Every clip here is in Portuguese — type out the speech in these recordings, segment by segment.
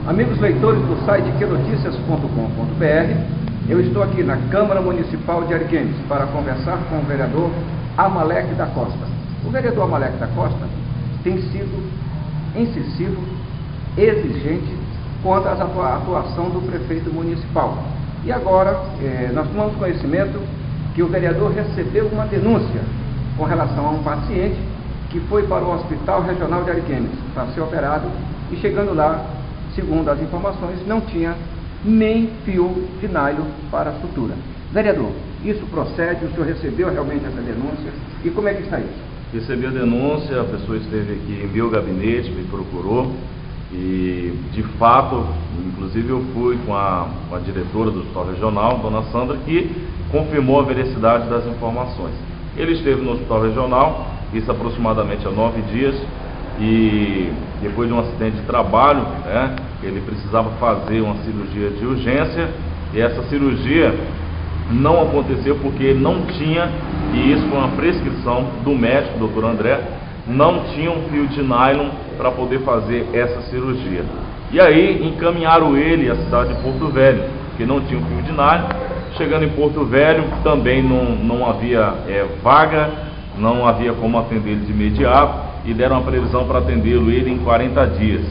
Amigos leitores do site quenoticias.com.br, eu estou aqui na Câmara Municipal de Ariquemes para conversar com o vereador Amalek da Costa. O vereador Amalek da Costa tem sido incisivo, exigente quanto à atuação do prefeito municipal. E agora, nós tomamos conhecimento que o vereador recebeu uma denúncia com relação a um paciente que foi para o Hospital Regional de Ariquemes para ser operado e chegando lá, segundo as informações, não tinha nem fio de nylon para a sutura. Vereador, isso procede? O senhor recebeu realmente essa denúncia? E como é que está isso? Recebi a denúncia, a pessoa esteve aqui em meu gabinete, me procurou e, de fato, inclusive eu fui com a diretora do Hospital Regional, dona Sandra, que confirmou a veracidade das informações. Ele esteve no Hospital Regional, isso aproximadamente há 9 dias, e depois de um acidente de trabalho, ele precisava fazer uma cirurgia de urgência, e essa cirurgia não aconteceu porque ele não tinha, e isso foi uma prescrição do médico, doutor André, não tinha um fio de nylon para poder fazer essa cirurgia. E aí encaminharam ele à cidade de Porto Velho, que não tinha um fio de nylon. Chegando em Porto Velho, também não havia vaga, não havia como atender ele de imediato, e deram uma previsão para atendê-lo ele em 40 dias.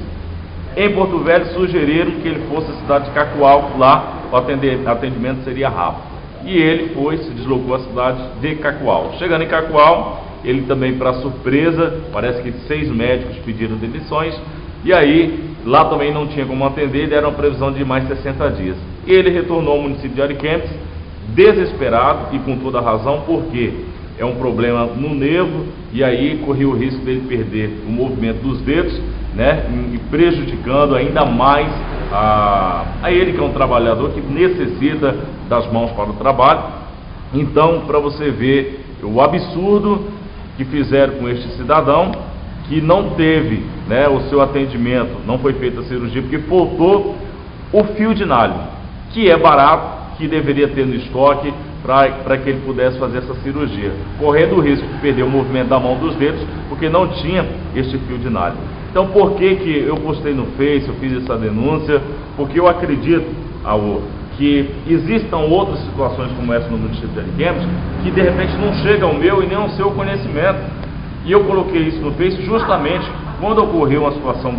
Em Porto Velho sugeriram que ele fosse à cidade de Cacoal, lá o atendimento seria rápido. E ele se deslocou à cidade de Cacoal. Chegando em Cacoal, ele também, para surpresa, parece que 6 médicos pediram demissões, e aí lá também não tinha como atender, e deram uma previsão de mais 60 dias. Ele retornou ao município de Ariquemes, desesperado e com toda razão, porque é um problema no nervo, e aí corria o risco dele perder o movimento dos dedos, e prejudicando ainda mais a ele, que é um trabalhador que necessita das mãos para o trabalho. Então, para você ver o absurdo que fizeram com este cidadão, que não teve o seu atendimento, não foi feita a cirurgia, porque faltou o fio de nylon, que é barato, que deveria ter no estoque para que ele pudesse fazer essa cirurgia, correndo o risco de perder o movimento da mão dos dedos, porque não tinha este fio de nylon. Então, por que eu postei no Face, eu fiz essa denúncia? Porque eu acredito, que existam outras situações como essa no município de Ariquemes, que de repente não chega ao meu e nem ao seu conhecimento. E eu coloquei isso no Face justamente quando ocorreu uma situação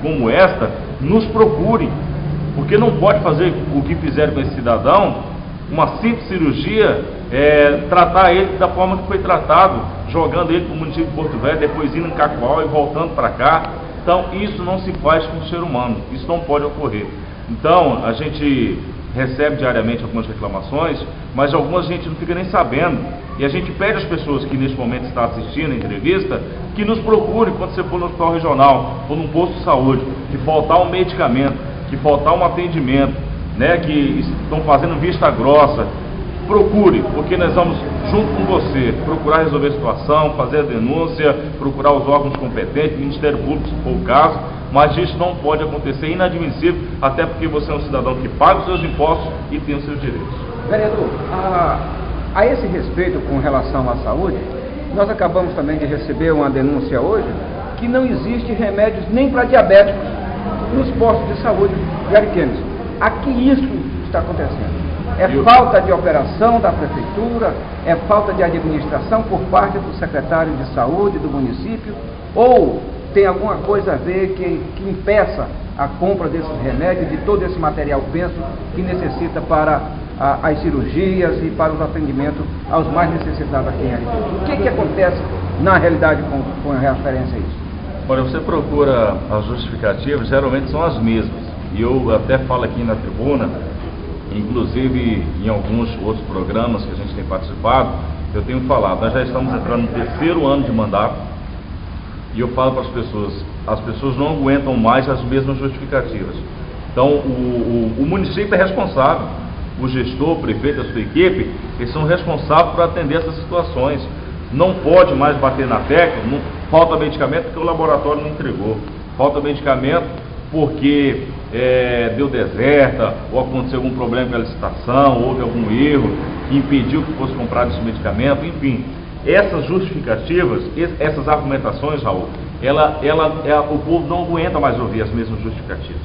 como esta, nos procurem, porque não pode fazer o que fizeram com esse cidadão, uma simples cirurgia, tratar ele da forma que foi tratado, jogando ele para o município de Porto Velho, depois indo em Cacoal e voltando para cá. Então isso não se faz com o ser humano, isso não pode ocorrer. Então a gente recebe diariamente algumas reclamações, mas algumas a gente não fica nem sabendo, e a gente pede às pessoas que neste momento estão assistindo a entrevista, que nos procurem quando você for no hospital regional, ou num posto de saúde, que faltar um medicamento, que faltar um atendimento, que estão fazendo vista grossa, procure, porque nós vamos, junto com você, procurar resolver a situação, fazer a denúncia, procurar os órgãos competentes, Ministério Público, se for o caso, mas isso não pode acontecer, inadmissível, até porque você é um cidadão que paga os seus impostos e tem os seus direitos. Vereador, a esse respeito com relação à saúde, nós acabamos também de receber uma denúncia hoje que não existe remédios nem para diabéticos nos postos de saúde de Ariquemes. Aqui isso está acontecendo. É falta de operação da prefeitura, é falta de administração por parte do secretário de saúde do município, ou tem alguma coisa a ver que impeça a compra desses remédios, de todo esse material penso que necessita para as cirurgias e para os atendimentos aos mais necessitados aqui em Ariquemes. O que acontece na realidade com referência a isso? Olha, você procura as justificativas, geralmente são as mesmas, e eu até falo aqui na tribuna, inclusive em alguns outros programas que a gente tem participado, eu tenho falado, nós já estamos entrando no 3º ano de mandato, e eu falo para as pessoas não aguentam mais as mesmas justificativas. Então o município é responsável, o gestor, o prefeito, a sua equipe, eles são responsáveis por atender essas situações. Não pode mais bater na tecla, não falta medicamento porque o laboratório não entregou, falta medicamento porque deu deserta, ou aconteceu algum problema com a licitação, houve algum erro que impediu que fosse comprado esse medicamento, enfim. Essas justificativas, essas argumentações, Raul, o povo não aguenta mais ouvir as mesmas justificativas.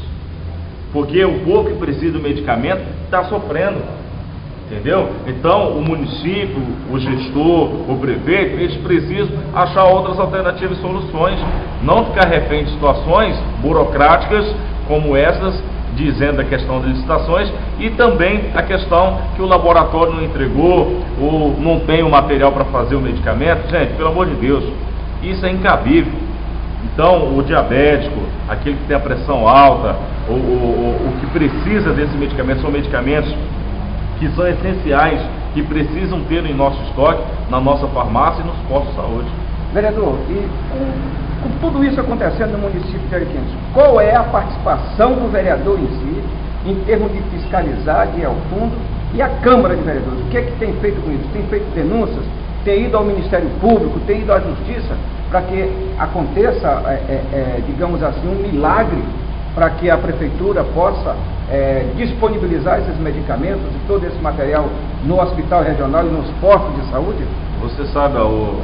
porque o povo que precisa do medicamento está sofrendo, entendeu? Então, o município, o gestor, o prefeito, eles precisam achar outras alternativas e soluções, não ficar refém de situações burocráticas como essas, dizendo a questão das licitações e também a questão que o laboratório não entregou ou não tem o material para fazer o medicamento. Gente, pelo amor de Deus, isso é incabível. Então, o diabético, aquele que tem a pressão alta, o que precisa desse medicamento, são medicamentos que são essenciais, que precisam ter em nosso estoque, na nossa farmácia e nos postos de saúde. Vereador, e com tudo isso acontecendo no município de Ariquemes, qual é a participação do vereador em si, em termos de fiscalizar, de ir ao fundo, e a Câmara de Vereadores? O que é que tem feito com isso? Tem feito denúncias? Tem ido ao Ministério Público? Tem ido à Justiça? Para que aconteça, digamos assim, um milagre, para que a Prefeitura possa disponibilizar esses medicamentos e todo esse material no Hospital Regional e nos postos de saúde? Você sabe, eu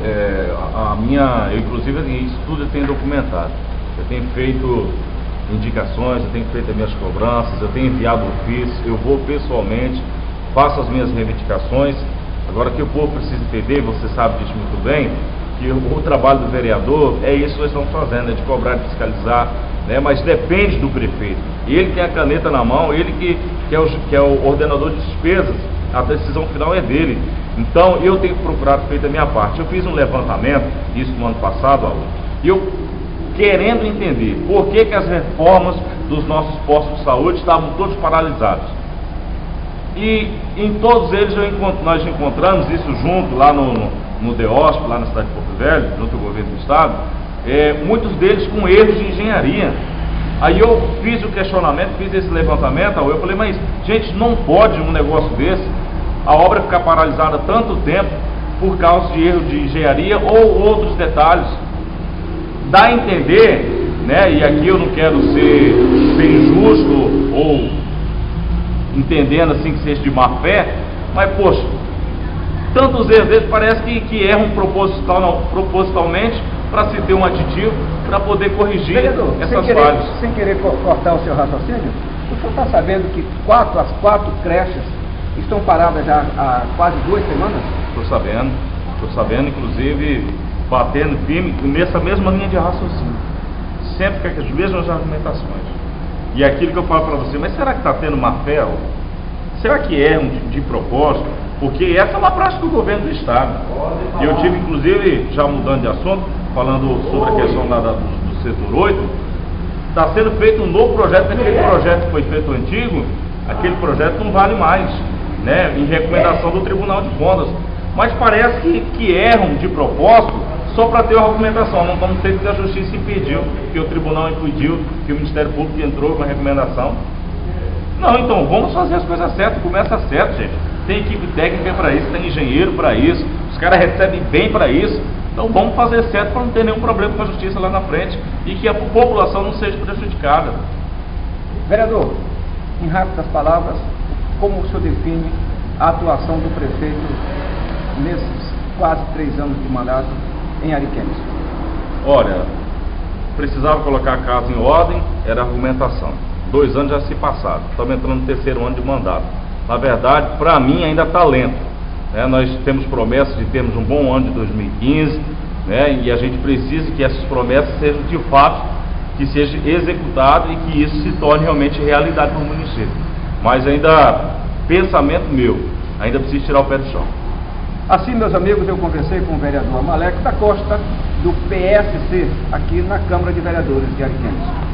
inclusive isso tudo eu tenho documentado. Eu tenho feito indicações, eu tenho feito as minhas cobranças, eu tenho enviado ofícios, eu vou pessoalmente, faço as minhas reivindicações. Agora, que o povo precisa entender, você sabe disso muito bem, que o trabalho do vereador é isso que nós estamos fazendo, é de cobrar, de fiscalizar, né? Mas depende do prefeito. Ele tem a caneta na mão, ele que é o ordenador de despesas, a decisão final é dele. Então, eu tenho procurado feito a minha parte. Eu fiz um levantamento, isso no ano passado, e eu querendo entender por que as reformas dos nossos postos de saúde estavam todos paralisados. E em todos eles nós encontramos isso junto, lá no DEOSP, lá na cidade de Porto Velho, junto ao governo do estado, muitos deles com erros de engenharia. Aí eu fiz o questionamento, fiz esse levantamento, eu falei, mas gente, não pode um negócio desse, a obra ficar paralisada tanto tempo por causa de erro de engenharia ou outros detalhes. Dá a entender, né, e aqui eu não quero ser injusto ou entendendo assim que seja de má fé, mas poxa, tantos erros deles parece que erram propositalmente para se ter um aditivo para poder corrigir Vereador, essas falhas. Sem querer cortar o seu raciocínio, o senhor está sabendo que as quatro creches estão paradas já há quase 2 semanas? Estou sabendo, inclusive batendo firme nessa mesma linha de raciocínio, sempre com as mesmas argumentações. E aquilo que eu falo para você, mas será que está tendo má fé? Será que é de propósito? Porque essa é uma prática do governo do estado. E eu tive, inclusive, já mudando de assunto, falando sobre a questão lá do setor 8, está sendo feito um novo projeto, aquele projeto que foi feito antigo, aquele projeto não vale mais, né, em recomendação do Tribunal de Contas. Mas parece que erram de propósito só para ter uma argumentação, não como sei que a Justiça impediu, que o Tribunal impediu, que o Ministério Público entrou com a recomendação. Não, então vamos fazer as coisas certas, começa certo, gente. Tem equipe técnica para isso, tem engenheiro para isso, os caras recebem bem para isso. Então vamos fazer certo para não ter nenhum problema com a Justiça lá na frente e que a população não seja prejudicada. Vereador, em rápidas palavras, como o senhor define a atuação do prefeito nesses quase 3 anos de mandato em Ariquemes? Olha, precisava colocar a casa em ordem, era argumentação. 2 anos já se passaram, estamos entrando no 3º ano de mandato. Na verdade, para mim ainda está lento, né? Nós temos promessas de termos um bom ano de 2015, né? E a gente precisa que essas promessas sejam de fato, que seja executado e que isso se torne realmente realidade no município. Mas ainda, pensamento meu, ainda preciso tirar o pé do chão. Assim, meus amigos, eu conversei com o vereador Amalek da Costa, do PSC, aqui na Câmara de Vereadores de Ariquemes.